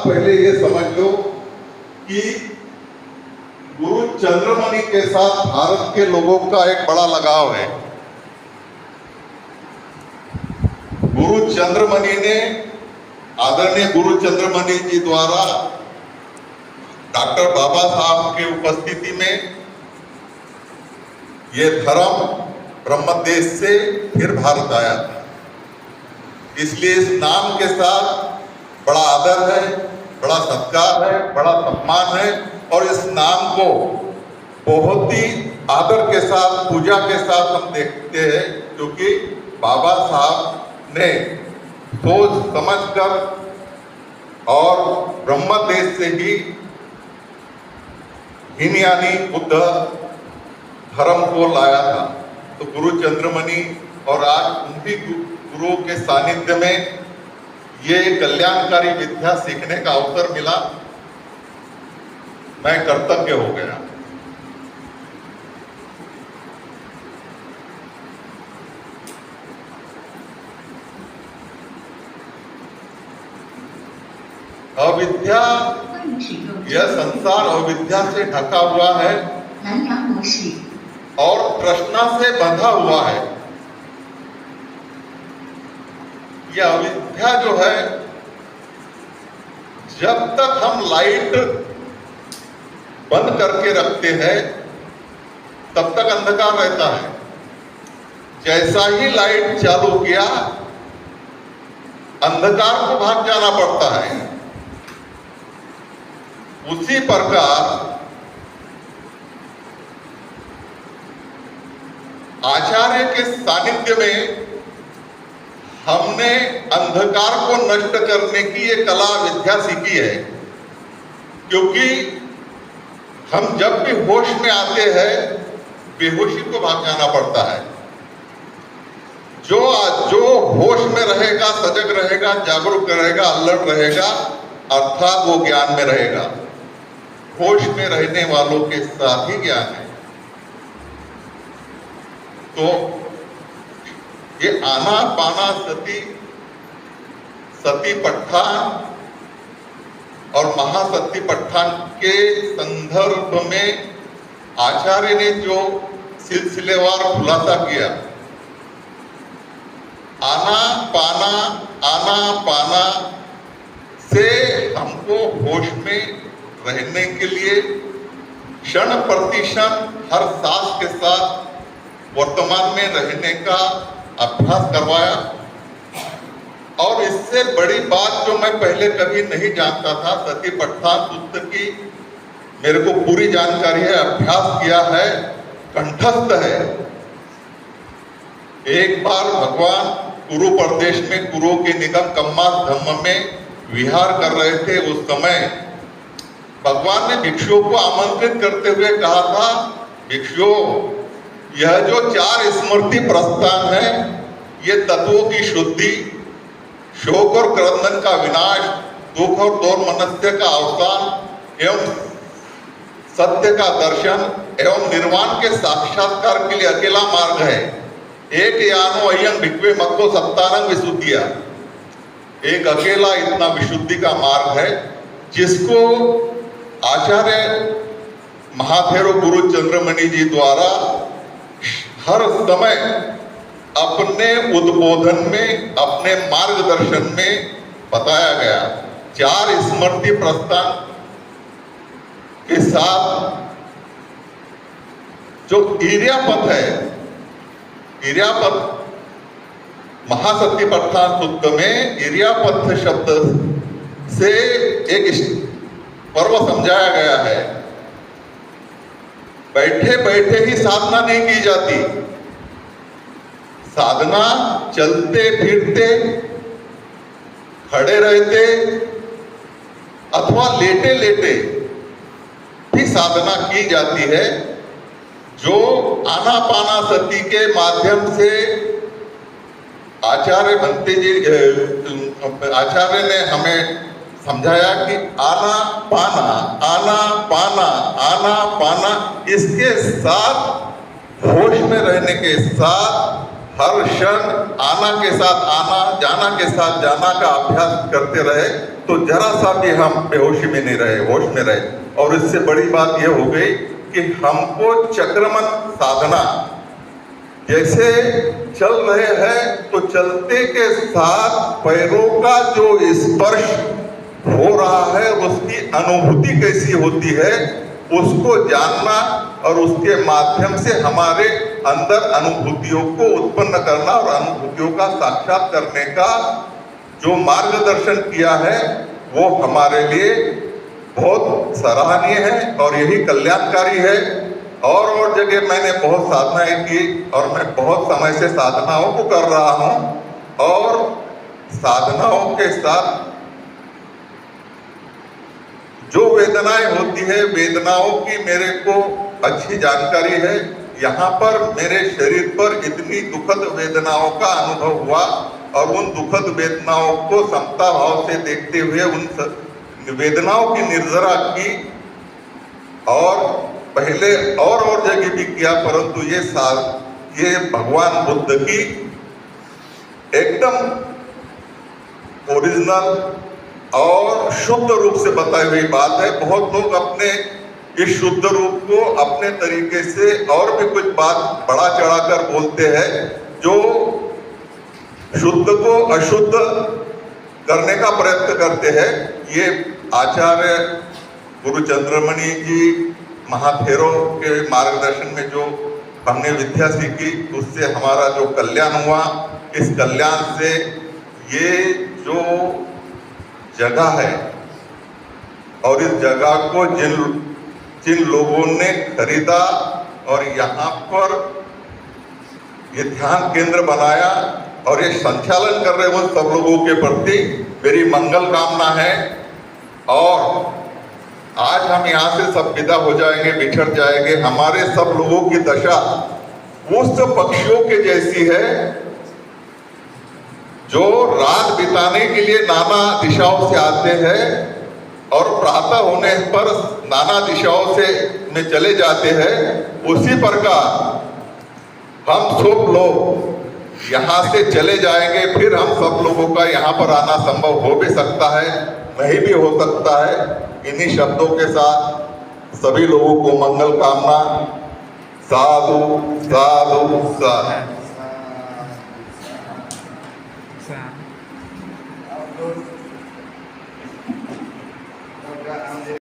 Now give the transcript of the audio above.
पहले ये समझ लो कि गुरु चंद्रमणि के साथ भारत के लोगों का एक बड़ा लगाव है। गुरु चंद्रमणि ने, आदरणीय गुरु चंद्रमणि जी द्वारा डॉक्टर बाबा साहब की उपस्थिति में ये धर्म ब्रह्मदेश से फिर भारत आया था। इसलिए इस नाम के साथ बड़ा आदर है, बड़ा सत्कार है, बड़ा सम्मान है और इस नाम को बहुत ही आदर के साथ, पूजा के साथ हम देखते हैं, क्योंकि बाबा साहब ने सोच समझकर और ब्रह्मदेश से ही हिनयानी बुद्ध धर्म को लाया था। तो गुरु चंद्रमणि और आज उनकी गुरुओं के सानिध्य में ये कल्याणकारी विद्या सीखने का अवसर मिला, मैं कर्तव्य हो गया। अविद्या, यह संसार अविद्या से ढका हुआ है और तृष्णा से बंधा हुआ है। यह अविद्या जो है, जब तक हम लाइट बंद करके रखते हैं तब तक अंधकार रहता है। जैसा ही लाइट चालू किया, अंधकार को भाग जाना पड़ता है। उसी प्रकार आचार्य के सानिध्य में हमने अंधकार को नष्ट करने की ये कला विद्या सीखी है, क्योंकि हम जब भी होश में आते हैं बेहोशी को भाग जाना पड़ता है। जो होश में रहेगा, सजग रहेगा, जागरूक रहेगा, अलर्ट रहेगा, अर्थात वो ज्ञान में रहेगा। होश में रहने वालों के साथ ही ज्ञान है। तो ये आनापाना सती पट्ठान और महासती पट्ठान के संदर्भ में आचार्य ने जो सिलसिलेवार खुलासा किया, आना पाना से हमको होश में रहने के लिए क्षण प्रतिक्षण हर सांस के साथ वर्तमान में रहने का अभ्यास करवाया। और इससे बड़ी बात जो मैं पहले कभी नहीं जानता था, सती पट्ठान सूत्र की मेरे को पूरी जानकारी है, अभ्यास किया है, कंठस्थ है। एक बार भगवान कुरु प्रदेश में कुरु के निगम कम्मा धम्म में विहार कर रहे थे। उस समय भगवान ने भिक्षुओं को आमंत्रित करते हुए कहा था, भिक्षुओं, यह जो 4 स्मृति प्रस्थान है, ये तत्वों की शुद्धि, शोक और क्रंदन का विनाश, दुख और दोर्मनस्य का अवसान एवं सत्य का दर्शन एवं निर्वाण के साक्षात्कार के लिए अकेला मार्ग है। एक यानो अयं भिक्वे मक्को सत्तारंग विशुद्धिया, एक अकेला इतना विशुद्धि का मार्ग है, जिसको आचार्य महाथेरो गुरु चंद्रमणि जी द्वारा हर समय अपने उद्बोधन में, अपने मार्गदर्शन में बताया गया। 4 स्मृति प्रस्थान के साथ जो इर्यापथ है, इर्यापथ महासती पट्ठान सूत्र में इर्यापथ शब्द से एक पर्व समझाया गया है। बैठे बैठे ही साधना नहीं की जाती, साधना चलते फिरते, खड़े रहते अथवा लेटे लेटे भी साधना की जाती है। जो आनापाना सती के माध्यम से आचार्य ने हमें समझाया कि आना पाना, इसके साथ होश में रहने के साथ हर क्षण आना के साथ आना, जाना के साथ जाना का अभ्यास करते रहे तो जरा सा भी हम बेहोशी में नहीं रहे, होश में रहे। और इससे बड़ी बात यह हो गई कि हमको चक्रमन साधना, जैसे चल रहे हैं तो चलते के साथ पैरों का जो स्पर्श हो रहा है उसकी अनुभूति कैसी होती है उसको जानना और उसके माध्यम से हमारे अंदर अनुभूतियों को उत्पन्न करना और अनुभूतियों का साक्षात करने का जो मार्गदर्शन किया है वो हमारे लिए बहुत सराहनीय है और यही कल्याणकारी है। और जगह मैंने बहुत साधनाएं की और मैं बहुत समय से साधनाओं को कर रहा हूं और साधनाओं के साथ जो वेदनाएं होती है, वेदनाओं की मेरे को अच्छी जानकारी है। यहाँ पर मेरे शरीर पर इतनी दुखद वेदनाओं का अनुभव हुआ और उन दुखद वेदनाओं को समता भाव से देखते हुए उन वेदनाओं की निर्जरा की और पहले और जगह भी किया, परंतु ये भगवान बुद्ध की एकदम ओरिजिनल और शुद्ध रूप से बताई हुई बात है। बहुत लोग अपने इस शुद्ध रूप को अपने तरीके से और भी कुछ बात बढ़ा चढ़ाकर बोलते हैं जो शुद्ध को अशुद्ध करने का प्रयत्न करते हैं। ये आचार्य गुरु चंद्रमणि जी महाथेरो के मार्गदर्शन में जो हमने विद्या सीखी उससे हमारा जो कल्याण हुआ, इस कल्याण से ये जो जगह है और इस जगह को जिन लोगों ने खरीदा और यहाँ पर ये ध्यान केंद्र बनाया और ये संचालन कर रहे वो सब लोगों के प्रति मेरी मंगल कामना है। और आज हम यहाँ से सब विदा हो जाएंगे, बिछड़ जाएंगे, हमारे सब लोगों की दशा उस पक्षियों के जैसी है जो रात बिताने के लिए नाना दिशाओं से आते हैं और प्रातः होने पर नाना दिशाओं से में चले जाते हैं। उसी प्रकार हम सब लोग यहाँ से चले जाएंगे, फिर हम सब लोगों का यहाँ पर आना संभव हो भी सकता है, नहीं भी हो सकता है। इन्हीं शब्दों के साथ सभी लोगों को मंगल कामना। साधु साधु साधु।